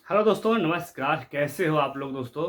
Hello दोस्तों, नमस्कार। कैसे हो आप लोग दोस्तों?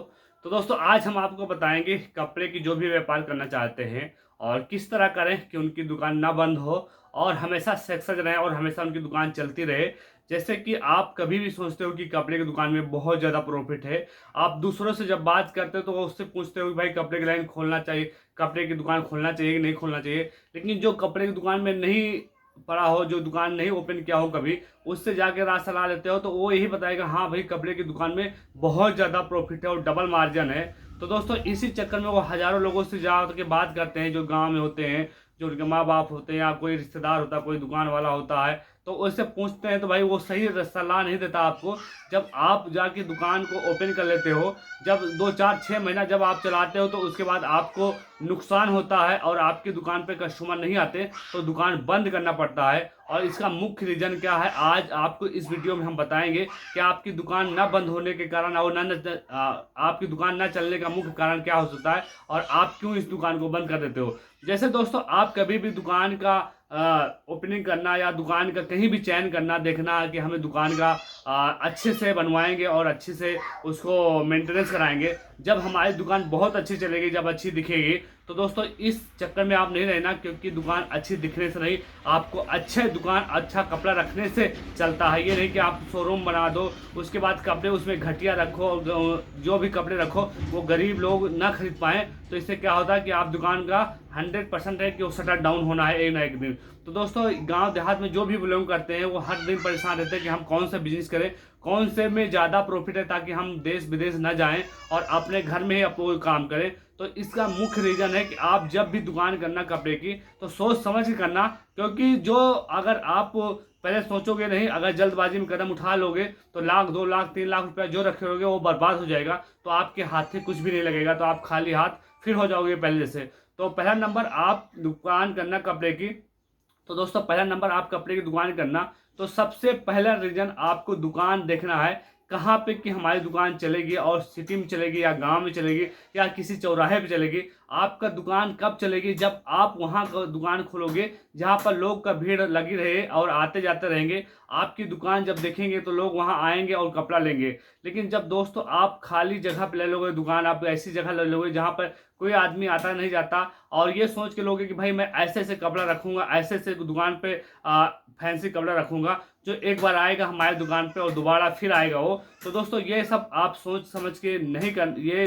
तो दोस्तों, आज हम आपको बताएंगे कपड़े की जो भी व्यापार करना चाहते हैं और किस तरह करें कि उनकी दुकान ना बंद हो और हमेशा सक्सेस रहें और हमेशा उनकी दुकान चलती रहे। जैसे कि आप कभी भी सोचते हो कि कपड़े की दुकान में बहुत ज़्यादा प्रॉफिट है। आप दूसरों से जब बात करते हो तो वो उससे पूछते हो कि भाई कपड़े की लाइन खोलना चाहिए, कपड़े की दुकान खोलना चाहिए कि नहीं खोलना चाहिए। लेकिन जो कपड़े की दुकान में नहीं पड़ा हो, जो दुकान नहीं ओपन किया हो कभी, उससे जाके राज सलाह लेते हो तो वो यही बताएगा हाँ भाई कपड़े की दुकान में बहुत ज़्यादा प्रॉफिट है और डबल मार्जिन है। तो दोस्तों, इसी चक्कर में वो हज़ारों लोगों से जा के बात करते हैं जो गांव में होते हैं, जो उनके माँ बाप होते हैं या कोई रिश्तेदार होता है, कोई दुकान वाला होता है। तो उससे पूछते हैं तो भाई वो सही सलाह नहीं देता आपको। जब आप जाके दुकान को ओपन कर लेते हो, जब 2 4 6 महीना जब आप चलाते हो तो उसके बाद आपको नुकसान होता है और आपकी दुकान पे कस्टमर नहीं आते तो दुकान बंद करना पड़ता है। और इसका मुख्य रीज़न क्या है, आज आपको इस वीडियो में हम बताएंगे कि आपकी दुकान ना बंद होने के कारण और आपकी दुकान ना चलने का मुख्य कारण क्या हो सकता है और आप क्यों इस दुकान को बंद कर देते हो। जैसे दोस्तों, आप कभी भी दुकान का ओपनिंग करना या दुकान का कहीं भी चयन करना, देखना कि हमें दुकान का अच्छे से बनवाएंगे और अच्छे से उसको मेंटेनेंस कराएंगे। जब हमारी दुकान बहुत अच्छी चलेगी, जब अच्छी दिखेगी, तो दोस्तों इस चक्कर में आप नहीं रहना, क्योंकि दुकान अच्छी दिखने से नहीं, आपको अच्छे दुकान अच्छा कपड़ा रखने से चलता है। ये नहीं कि आप शोरूम बना दो उसके बाद कपड़े उसमें घटिया रखो और जो भी कपड़े रखो वो गरीब लोग ना खरीद पाएँ। तो इससे क्या होता है कि आप दुकान का 100% है कि वो शटर डाउन होना है एक ना एक दिन। तो दोस्तों, गांव देहात में जो भी बिलोंग करते हैं वो हर दिन परेशान रहते हैं कि हम कौन सा बिजनेस करें, कौन से में ज़्यादा प्रॉफिट है, ताकि हम देश विदेश न जाएं और अपने घर में ही अपना काम करें। तो इसका मुख्य रीज़न है कि आप जब भी दुकान करना कपड़े की तो सोच समझ के करना, क्योंकि जो अगर आप पहले सोचोगे नहीं, अगर जल्दबाजी में कदम उठा लोगे तो लाख 2 लाख 3 लाख रुपया जो रखे होगे वो बर्बाद हो जाएगा। तो आपके हाथ से कुछ भी नहीं लगेगा, तो आप खाली हाथ फिर हो जाओगे पहले जैसे। तो पहला नंबर आप दुकान करना कपड़े की। तो दोस्तों, पहला नंबर आप कपड़े की दुकान करना। तो सबसे पहला रीजन आपको दुकान देखना है कहाँ पे कि हमारी दुकान चलेगी, और सिटी में चलेगी या गांव में चलेगी या किसी चौराहे पे चलेगी। आपका दुकान कब चलेगी? जब आप वहाँ का दुकान खोलोगे जहाँ पर लोग का भीड़ लगी रहे और आते जाते रहेंगे। आपकी दुकान जब देखेंगे तो लोग वहाँ आएंगे और कपड़ा लेंगे। लेकिन जब दोस्तों आप खाली जगह पे ले लोगे दुकान, आप ऐसी जगह ले लोगे जहाँ पर कोई आदमी आता नहीं जाता, और ये सोच के लोगे कि भाई मैं ऐसे ऐसे कपड़ा रखूंगा, ऐसे ऐसे दुकान पे फैंसी कपड़ा रखूंगा जो एक बार आएगा हमारी दुकान पे और दोबारा फिर आएगा वो। तो दोस्तों, ये सब आप सोच समझ के नहीं कर ये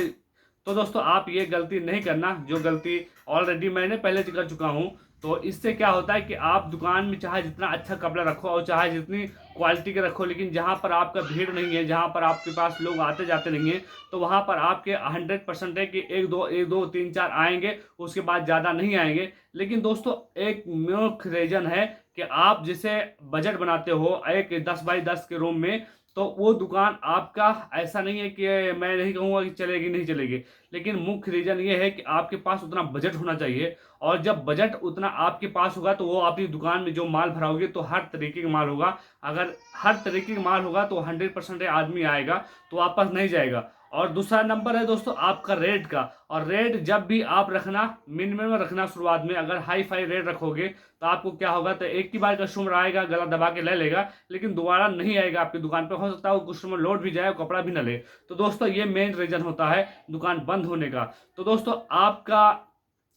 तो दोस्तों, आप ये गलती नहीं करना जो गलती ऑलरेडी मैंने पहले कर चुका हूँ। तो इससे क्या होता है कि आप दुकान में चाहे जितना अच्छा कपड़ा रखो और चाहे जितनी क्वालिटी के रखो, लेकिन जहाँ पर आपका भीड़ नहीं है, जहाँ पर आपके पास लोग आते जाते नहीं है, तो वहाँ पर आपके 100% है कि एक दो तीन चार आएंगे, उसके बाद ज़्यादा नहीं आएंगे। लेकिन दोस्तों, एक मुख्य रीज़न है कि आप जैसे बजट बनाते हो एक 10 बाई 10 के रूम में, तो वो दुकान आपका ऐसा नहीं है कि मैं नहीं कहूँगा कि चलेगी नहीं चलेगी, लेकिन मुख्य रीज़न ये है कि आपके पास उतना बजट होना चाहिए। और जब बजट उतना आपके पास होगा तो वो अपनी दुकान में जो माल भराओगे तो हर तरीके का माल होगा। अगर हर तरीके का माल होगा तो 100% आदमी आएगा, तो वापस नहीं जाएगा। और दूसरा नंबर है दोस्तों आपका रेट का। और रेट जब भी आप रखना, मिनिमम रखना शुरुआत में। अगर हाई फाई रेट रखोगे तो आपको क्या होगा, तो एक ही बार कस्टमर आएगा, गला दबा के ले लेगा, लेकिन दोबारा नहीं आएगा आपकी दुकान पे। हो सकता है वो कस्टमर लौट भी जाए और कपड़ा भी ना ले। तो दोस्तों, ये मेन रीज़न होता है दुकान बंद होने का। तो दोस्तों, आपका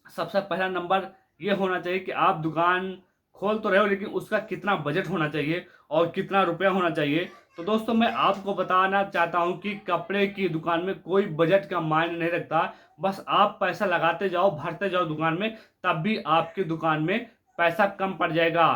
सबसे पहला नंबर ये होना चाहिए कि आप दुकान खोल तो रहे हो, लेकिन उसका कितना बजट होना चाहिए और कितना रुपया होना चाहिए। तो दोस्तों, मैं आपको बताना चाहता हूं कि कपड़े की दुकान में कोई बजट का मायने नहीं रखता। बस आप पैसा लगाते जाओ, भरते जाओ दुकान में, तब भी आपकी दुकान में पैसा कम पड़ जाएगा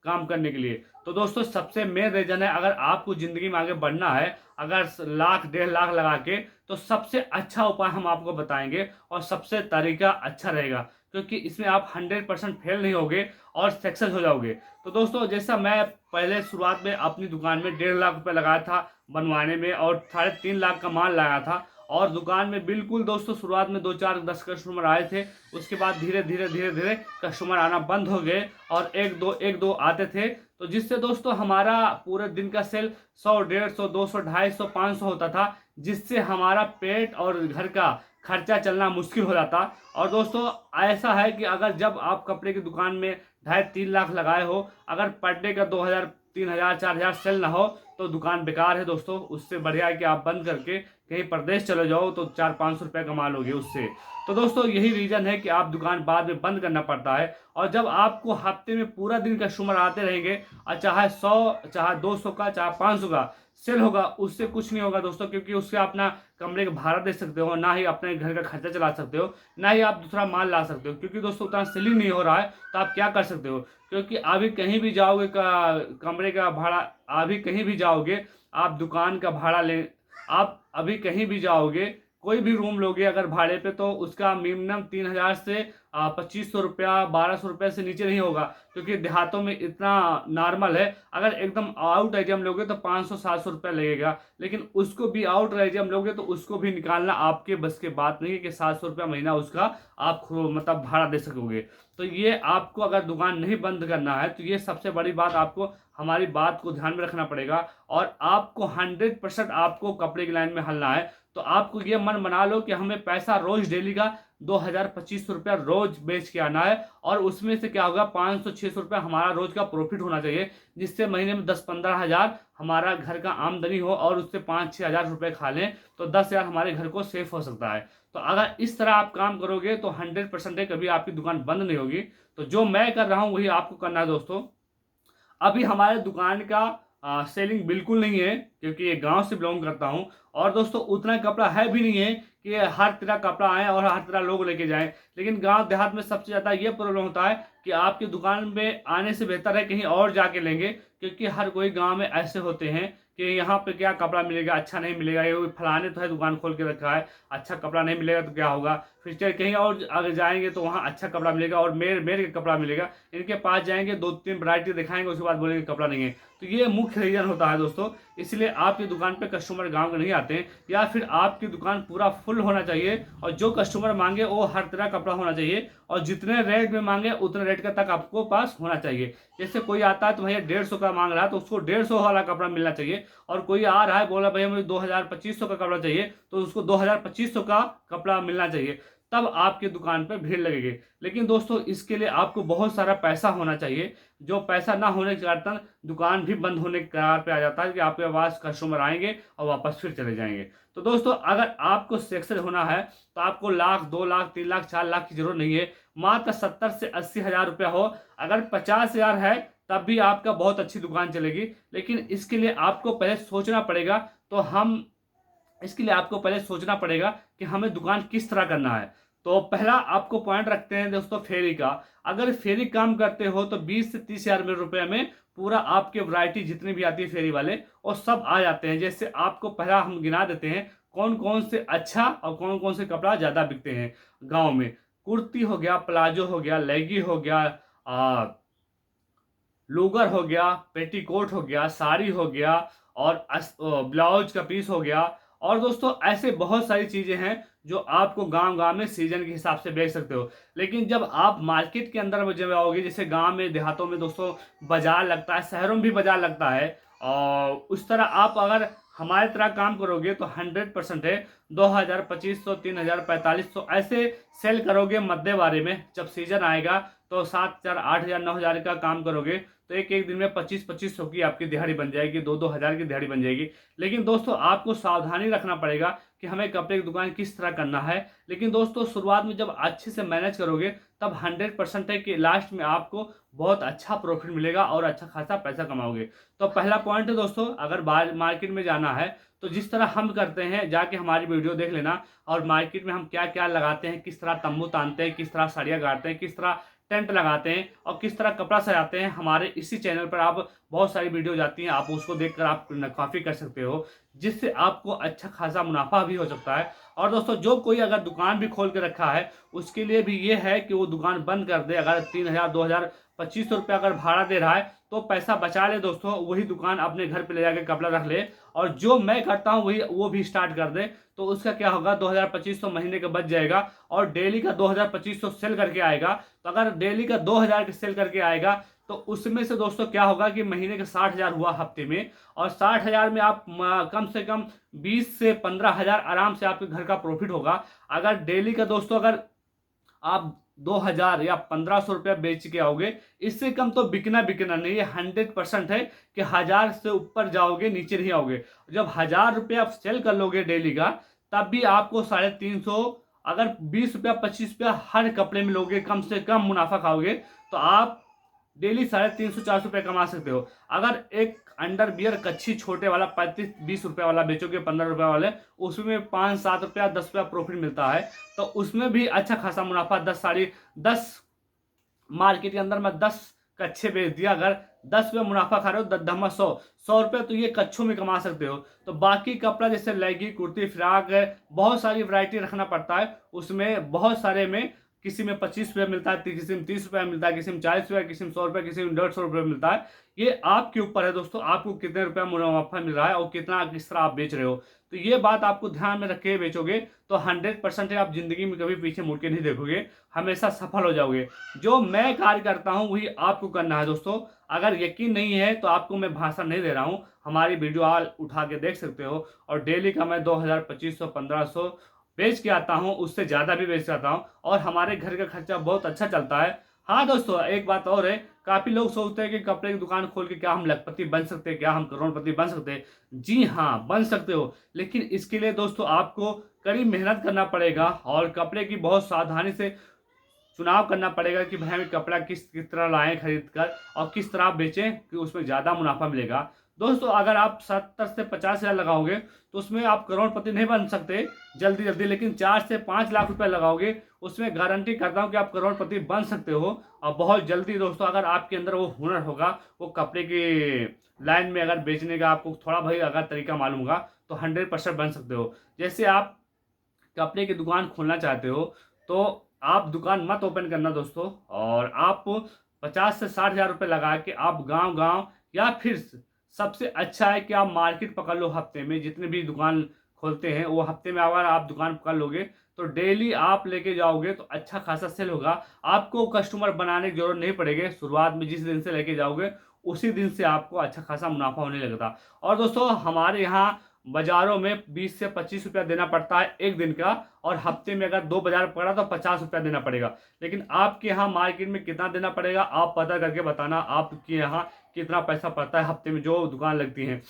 काम करने के लिए। तो दोस्तों, सबसे मेन रीजन है, अगर आपको ज़िंदगी में आगे बढ़ना है, अगर लाख 1.5 लाख लगा के, तो सबसे अच्छा उपाय हम आपको बताएंगे और सबसे तरीका अच्छा रहेगा, क्योंकि इसमें आप 100% फेल नहीं होगे और सक्सेस हो जाओगे। तो दोस्तों, जैसा मैं पहले शुरुआत में अपनी दुकान में 1.5 लाख रुपये लगाया था बनवाने में और 3.5 लाख का माल लगाया था, और दुकान में बिल्कुल दोस्तों शुरुआत में 2 4 10 कस्टमर आए थे। उसके बाद धीरे धीरे धीरे धीरे कस्टमर आना बंद हो गए और एक दो आते थे। तो जिससे दोस्तों हमारा पूरे दिन का सेल 100 150 200 250 500 होता था, जिससे हमारा पेट और घर का खर्चा चलना मुश्किल हो जाता। और दोस्तों, ऐसा है कि अगर जब आप कपड़े की दुकान में 2.5 3 लाख लगाए हो, अगर पर डे का 2,000 3,000 4,000 सेल ना हो, तो दुकान बेकार है दोस्तों। उससे बढ़िया है कि आप बंद करके कहीं प्रदेश चले जाओ तो 400-500 रुपये कमा लोगे उससे। तो दोस्तों यही रीज़न है कि आप दुकान बाद में बंद करना पड़ता है। और जब आपको हफ्ते में पूरा दिन कस्टमर आते रहेंगे और चाहे 100 चाहे 200 का चाहे 500 का सेल होगा, उससे कुछ नहीं होगा दोस्तों, क्योंकि उससे अपना कमरे का भाड़ा दे सकते हो, ना ही अपने घर का खर्चा चला सकते हो, ना ही आप दूसरा माल ला सकते हो, क्योंकि दोस्तों उतना सेलिंग नहीं हो रहा है। तो आप क्या कर सकते हो, क्योंकि अभी कहीं भी जाओगे कमरे का भाड़ा, अभी कहीं भी जाओगे आप दुकान का भाड़ा ले, आप अभी कहीं भी जाओगे कोई भी रूम लोगे अगर भाड़े पे, तो उसका मिनिमम 3,000 से 2,500 रुपया 1,200 रुपये से नीचे नहीं होगा, क्योंकि देहातों में इतना नॉर्मल है। अगर एकदम आउट आइटम लोगे तो 500-700 रुपये लगेगा, लेकिन उसको भी आउट आइटम लोगे तो उसको भी निकालना आपके बस के बात नहीं है कि 700 रुपया महीना उसका आप मतलब भाड़ा दे सकोगे। तो ये आपको अगर दुकान नहीं बंद करना है तो ये सबसे बड़ी बात, आपको हमारी बात को ध्यान में रखना पड़ेगा। और आपको 100% आपको कपड़े की लाइन में हलना है। तो आपको ये मन बना लो कि हमें पैसा रोज डेली का 2,000-2,500 रुपया रोज बेच के आना है, और उसमें से क्या होगा 500-600 रुपया हमारा रोज का प्रॉफिट होना चाहिए, जिससे महीने में 10-15 हज़ार हमारा घर का आमदनी हो, और उससे 5-6 हज़ार रुपये खा लें तो 10 हज़ार हमारे घर को सेफ हो सकता है। तो अगर इस तरह आप काम करोगे तो 100% है कभी आपकी दुकान बंद नहीं होगी। तो जो मैं कर रहा हूँ वही आपको करना है दोस्तों। अभी हमारे दुकान का सेलिंग बिल्कुल नहीं है, क्योंकि ये गांव से बिलोंग करता हूं, और दोस्तों उतना कपड़ा है भी नहीं है कि हर तरह कपड़ा आए और हर तरह लोग लेके जाएं। लेकिन गांव देहात में सबसे ज़्यादा ये प्रॉब्लम होता है कि आपकी दुकान में आने से बेहतर है कहीं और जाके लेंगे, क्योंकि हर कोई गांव में ऐसे होते हैं कि यहाँ पे क्या कपड़ा मिलेगा, अच्छा नहीं मिलेगा, ये फलाने तो है दुकान खोल के रखा है, अच्छा कपड़ा नहीं मिलेगा तो क्या होगा, फिर चाहे कहीं और अगर जाएंगे तो वहाँ अच्छा कपड़ा मिलेगा और मेर मेर का कपड़ा मिलेगा, इनके पास जाएंगे 2-3 वैरायटी दिखाएंगे उसके बाद बोलेंगे कपड़ा नहीं है। तो ये मुख्य रीजन होता है दोस्तों। इसलिए आपकी दुकान पे कस्टमर गांव के नहीं आते हैं, या फिर आपकी दुकान पूरा फुल होना चाहिए और जो कस्टमर मांगे वो हर तरह कपड़ा होना चाहिए, और जितने रेट में मांगे उतने रेट का तक आपको पास होना चाहिए। जैसे कोई आता है तो भैया 150 का मांग रहा है तो उसको 150 वाला कपड़ा मिलना चाहिए, और कोई आ रहा है बोला भैया मुझे 2,000-2,500 का कपड़ा चाहिए तो उसको 2,000-2,500 का कपड़ा मिलना चाहिए, तब आपकी दुकान पर भीड़ लगेगी। लेकिन दोस्तों इसके लिए आपको बहुत सारा पैसा होना चाहिए, जो पैसा ना होने के कारण दुकान भी बंद होने के कगार पे आ जाता है कि आपके पास कस्टमर आएंगे और वापस फिर चले जाएंगे। तो दोस्तों अगर आपको सक्सेस होना है तो आपको 1,00,000, 2,00,000, 3,00,000, 4,00,000 की जरूरत नहीं है, मात्र 70 से 80 हज़ार रुपया हो। अगर 50 हज़ार है तब भी आपका बहुत अच्छी दुकान चलेगी, लेकिन इसके लिए आपको पहले सोचना पड़ेगा। तो हम इसके लिए आपको पहले सोचना पड़ेगा कि हमें दुकान किस तरह करना है। तो पहला आपको पॉइंट रखते हैं दोस्तों फेरी का। अगर फेरी काम करते हो तो 20 से 30 हज़ार रुपये में पूरा आपके वैरायटी जितनी भी आती है फेरी वाले वो सब आ जाते हैं। जैसे आपको पहला हम गिना देते हैं कौन कौन से अच्छा और कौन कौन से कपड़ा ज़्यादा बिकते हैं गाँव में। कुर्ती हो गया, प्लाजो हो गया, लेगी हो गया, लोगर हो गया, पेटीकोट हो गया, साड़ी हो गया, और ब्लाउज का पीस हो गया। और दोस्तों ऐसे बहुत सारी चीजें हैं जो आपको गांव गांव में सीजन के हिसाब से बेच सकते हो। लेकिन जब आप मार्केट के अंदर में जब आओगे, जैसे गांव में देहातों में दोस्तों बाजार लगता है, शहरों में भी बाजार लगता है, और उस तरह आप अगर हमारे तरह काम करोगे तो 100% है 2,000, 2,500, 3,000, 4,500 ऐसे सेल करोगे मध्य बारे में। जब सीजन आएगा तो 7,000, 8,000, 9,000 का काम करोगे तो एक एक दिन में 25-25 की आपकी दिहाड़ी बन जाएगी, 2-2 हज़ार की दिहाड़ी बन जाएगी। लेकिन दोस्तों आपको सावधानी रखना पड़ेगा कि हमें कपड़े की दुकान किस तरह करना है। लेकिन दोस्तों शुरुआत में जब अच्छे से मैनेज करोगे तब 100% है कि लास्ट में आपको बहुत अच्छा प्रॉफिट मिलेगा और अच्छा खासा पैसा कमाओगे। तो पहला पॉइंट है दोस्तों, अगर मार्केट में जाना है तो जिस तरह हम करते हैं जाके हमारी वीडियो देख लेना, और मार्केट में हम क्या क्या लगाते हैं, किस तरह तंबू तानते हैं, किस तरह साड़ियाँ गाड़ते हैं, किस तरह टेंट लगाते हैं और किस तरह कपड़ा सजाते हैं, हमारे इसी चैनल पर आप बहुत सारी वीडियो जाती हैं, आप उसको देखकर आप काफ़ी कर सकते हो, जिससे आपको अच्छा खासा मुनाफा भी हो सकता है। और दोस्तों जो कोई अगर दुकान भी खोल के रखा है उसके लिए भी ये है कि वो दुकान बंद कर दे। अगर 3,000, 2,000, 2,500 रुपया अगर भाड़ा दे रहा है तो पैसा बचा ले दोस्तों, वही दुकान अपने घर पे ले जाके कपड़ा रख ले, और जो मैं करता हूँ वही वो भी स्टार्ट कर दे। तो उसका क्या होगा, 2,000-2,500 महीने का बच जाएगा, और डेली का 2,000-2,500 सेल करके आएगा। तो अगर डेली का 2,000 के सेल करके आएगा तो उसमें से दोस्तों क्या होगा कि महीने के 60,000 हुआ हफ्ते में, और 60,000 में आप कम से कम 20 से 15 हज़ार आराम से आपके घर का प्रॉफिट होगा। अगर डेली का दोस्तों अगर आप 2000 या 1500 रुपया बेच के आओगे, इससे कम तो बिकना नहीं है। 100% है कि 1000 से ऊपर जाओगे, नीचे नहीं आओगे। जब 1000 रुपया आप सेल कर लोगे डेली का, तब भी आपको 350, अगर 20 रुपया 25 रुपया हर कपड़े में लोगे, कम से कम मुनाफा खाओगे, तो आप डेली 350-400 रुपये कमा सकते हो। अगर एक अंडरवियर कच्छी छोटे वाला 35-20 रुपये वाला बेचोगे, 15 रुपये वाले, उसमें 5-7 रुपया 10 रुपया प्रॉफिट मिलता है, तो उसमें भी अच्छा खासा मुनाफा। 10 मार्केट के अंदर में 10 कच्छे बेच दिया, अगर 10 रुपये मुनाफा खा रहे हो, 10 100 रुपये तो ये कच्छों में कमा सकते हो। तो बाकी कपड़ा जैसे लेगी, कुर्ती, फ्रॉक है, बहुत सारी वैरायटी रखना पड़ता है। उसमें बहुत सारे में किसी में 25 रुपये मिलता है, किसी में 30 रुपये मिलता है, किसी में 40 रुपये, किसी में 100 रुपये, किसी में 150 रुपये मिलता है। ये आपके ऊपर है दोस्तों, आपको कितने रुपया मुनाफा मिल रहा है और कितना किस तरह आप बेच रहे हो। तो ये बात आपको ध्यान में रख के बेचोगे तो 100% आप जिंदगी में कभी पीछे मुड़ के नहीं देखोगे, हमेशा सफल हो जाओगे। जो मैं कार्य करता हूँ वही आपको करना है दोस्तों। अगर यकीन नहीं है तो आपको मैं भाषण नहीं दे रहा हूँ, हमारी वीडियो आप उठा के देख सकते हो। और डेली का मैं 2000, 2500, 1500 बेच के आता हूँ, उससे ज़्यादा भी बेच के आता हूँ, और हमारे घर का खर्चा बहुत अच्छा चलता है। हाँ दोस्तों, एक बात और है, काफ़ी लोग सोचते हैं कि कपड़े की दुकान खोल के क्या हम लखपति बन सकते हैं, क्या हम करोड़पति बन सकते हैं। जी हाँ, बन सकते हो, लेकिन इसके लिए दोस्तों आपको कड़ी मेहनत करना पड़ेगा और कपड़े की बहुत सावधानी से चुनाव करना पड़ेगा कि भाई हमें कपड़ा किस तरह लाएं खरीद कर और किस तरह बेचें कि उसमें ज़्यादा मुनाफा मिलेगा। दोस्तों अगर आप 70 से 50 हज़ार लगाओगे तो उसमें आप करोड़पति नहीं बन सकते जल्दी, लेकिन 4 से 5 लाख रुपए लगाओगे, उसमें गारंटी करता हूँ कि आप करोड़पति बन सकते हो और बहुत जल्दी। दोस्तों अगर आपके अंदर वो हुनर होगा, वो कपड़े की लाइन में अगर बेचने का आपको थोड़ा भाई अगर तरीका मालूम होगा, तो 100% बन सकते हो। जैसे आप कपड़े की दुकान खोलना चाहते हो तो आप दुकान मत ओपन करना दोस्तों, और आप 50 से 60 हज़ार रुपये लगा के आप गांव या फिर सबसे अच्छा है कि आप मार्केट पकड़ लो। हफ्ते में जितने भी दुकान खोलते हैं वो हफ्ते में अगर आप दुकान पकड़ लोगे तो डेली आप लेके जाओगे तो अच्छा खासा सेल होगा। आपको कस्टमर बनाने की जरूरत नहीं पड़ेगी। शुरुआत में जिस दिन से लेके जाओगे उसी दिन से आपको अच्छा खासा मुनाफा होने लगता। और दोस्तों हमारे यहाँ बाजारों में 20 से 25 रुपया देना पड़ता है एक दिन का, और हफ्ते में अगर 2 बाजार पड़ा तो 50 रुपया देना पड़ेगा। लेकिन आपके यहाँ मार्केट में कितना देना पड़ेगा आप पता करके बताना, आपके यहाँ कितना पैसा पड़ता है हफ्ते में जो दुकान लगती है।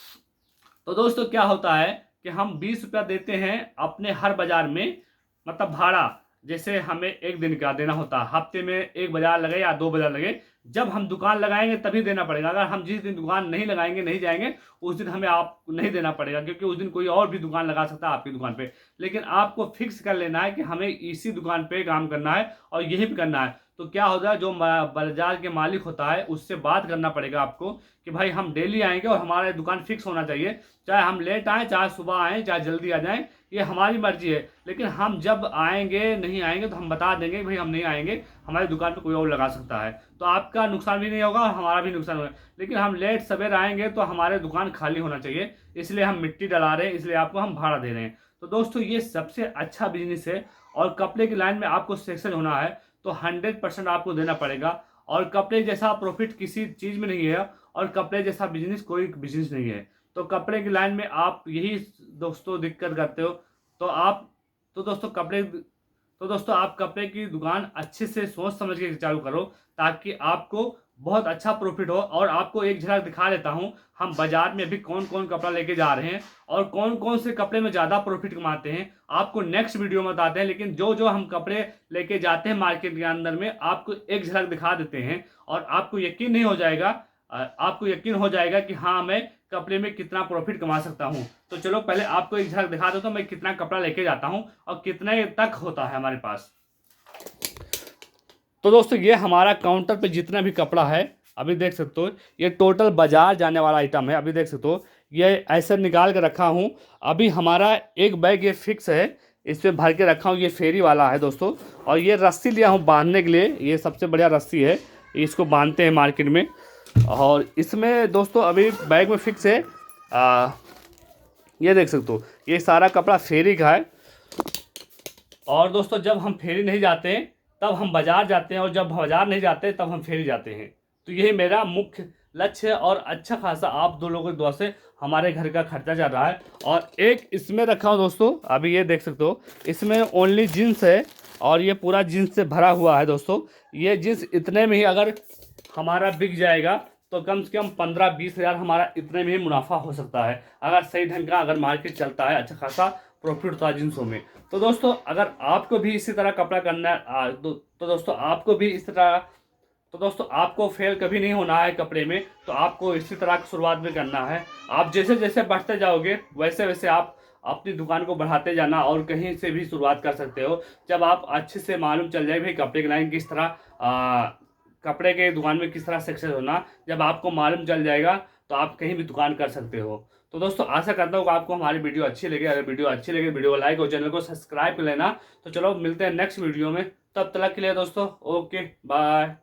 तो दोस्तों क्या होता है कि हम 20 रुपया देते हैं अपने हर बाजार में, मतलब भाड़ा जैसे हमें एक दिन का देना होता है, हफ्ते में एक बाजार लगे या 2 बाजार लगे, जब हम दुकान लगाएंगे तभी देना पड़ेगा। अगर हम जिस दिन दुकान नहीं लगाएंगे, नहीं जाएंगे, उस दिन हमें आप नहीं देना पड़ेगा, क्योंकि उस दिन कोई और भी दुकान लगा सकता है आपकी दुकान पे। लेकिन आपको फिक्स कर लेना है कि हमें इसी दुकान पे काम करना है और यही पे करना है। तो क्या होता है, जो बाजार के मालिक होता है उससे बात करना पड़ेगा आपको कि भाई हम डेली आएंगे और हमारे दुकान फिक्स होना चाहिए, चाहे हम लेट आएँ, चाहे सुबह आएँ, चाहे जल्दी आ जाएँ, ये हमारी मर्जी है। लेकिन हम जब आएंगे नहीं आएंगे तो हम बता देंगे भाई हम नहीं आएंगे, हमारी दुकान पे कोई और लगा सकता है, तो आपका नुकसान भी नहीं होगा और हमारा भी नुकसान होगा। लेकिन हम लेट सवेर आएंगे तो हमारे दुकान खाली होना चाहिए, इसलिए हम मिट्टी डला रहे हैं, इसलिए आपको हम भाड़ा दे रहे हैं। तो दोस्तों ये सबसे अच्छा बिजनेस है, और कपड़े की लाइन में आपको सक्सेस होना है तो 100% आपको देना पड़ेगा। और कपड़े जैसा प्रॉफिट किसी चीज़ में नहीं है, और कपड़े जैसा बिजनेस कोई बिजनेस नहीं है। तो कपड़े की लाइन में आप यही दोस्तों दिक्कत करते हो, तो दोस्तों आप कपड़े की दुकान अच्छे से सोच समझ के चालू करो, ताकि आपको बहुत अच्छा प्रॉफिट हो। और आपको एक झलक दिखा लेता हूँ हम बाजार में अभी कौन कौन कपड़ा लेके जा रहे हैं और कौन कौन से कपड़े में ज़्यादा प्रॉफिट कमाते हैं, आपको नेक्स्ट वीडियो में बताते हैं। लेकिन जो हम कपड़े लेके जाते हैं मार्केट के अंदर में, आपको एक झलक दिखा देते हैं और आपको यकीन नहीं हो जाएगा, आपको यकीन हो जाएगा कि हाँ मैं कपड़े में कितना प्रॉफिट कमा सकता हूँ। तो चलो पहले आपको एक झलक दिखा देता हूँ मैं कितना कपड़ा लेके जाता हूँ और कितने तक होता है हमारे पास। तो दोस्तों ये हमारा काउंटर पे जितना भी कपड़ा है अभी देख सकते हो, ये टोटल बाजार जाने वाला आइटम है। अभी देख सकते हो ये ऐसे निकाल के रखा हूँ। अभी हमारा एक बैग ये फिक्स है, इसमें भर के रखा हूँ, ये फेरी वाला है दोस्तों। और ये रस्सी लिया हूँ बांधने के लिए, ये सबसे बढ़िया रस्सी है, इसको बांधते हैं मार्केट में। और इसमें दोस्तों अभी बैग में फिक्स है, ये देख सकते हो ये सारा कपड़ा फेरी का है। और दोस्तों जब हम फेरी नहीं जाते तब हम बाज़ार जाते हैं, और जब बाज़ार नहीं जाते तब हम फेरी जाते हैं। तो यही मेरा मुख्य लक्ष्य है, और अच्छा खासा आप दो लोगों की दुआ से हमारे घर का खर्चा चल रहा है। और एक इसमें रखा हूँ दोस्तों, अभी ये देख सकते हो इसमें ओनली जीन्स है, और ये पूरा जीन्स से भरा हुआ है दोस्तों। ये जीन्स इतने में ही अगर हमारा बिक जाएगा तो कम से कम 15-20 हज़ार हमारा इतने में ही मुनाफा हो सकता है, अगर सही ढंग का अगर मार्केट चलता है, अच्छा खासा प्रॉफिट होता है जींसों में। तो दोस्तों अगर आपको भी इसी तरह कपड़ा करना है तो दोस्तों आपको भी इस तरह, तो दोस्तों आपको फेल कभी नहीं होना है कपड़े में, तो आपको इसी तरह की शुरुआत भी करना है। आप जैसे जैसे बढ़ते जाओगे वैसे वैसे आप अपनी दुकान को बढ़ाते जाना और कहीं से भी शुरुआत कर सकते हो। जब आप अच्छे से मालूम चल जाए भाई कपड़े की लाइन किस तरह, कपड़े के दुकान में किस तरह सक्सेस होना, जब आपको मालूम चल जाएगा तो आप कहीं भी दुकान कर सकते हो। तो दोस्तों आशा करता हूँ कि आपको हमारी वीडियो अच्छी लगे। अगर वीडियो अच्छी लगे वीडियो को लाइक और चैनल को सब्सक्राइब कर लेना। तो चलो मिलते हैं नेक्स्ट वीडियो में, तब तक के लिए दोस्तों ओके बाय।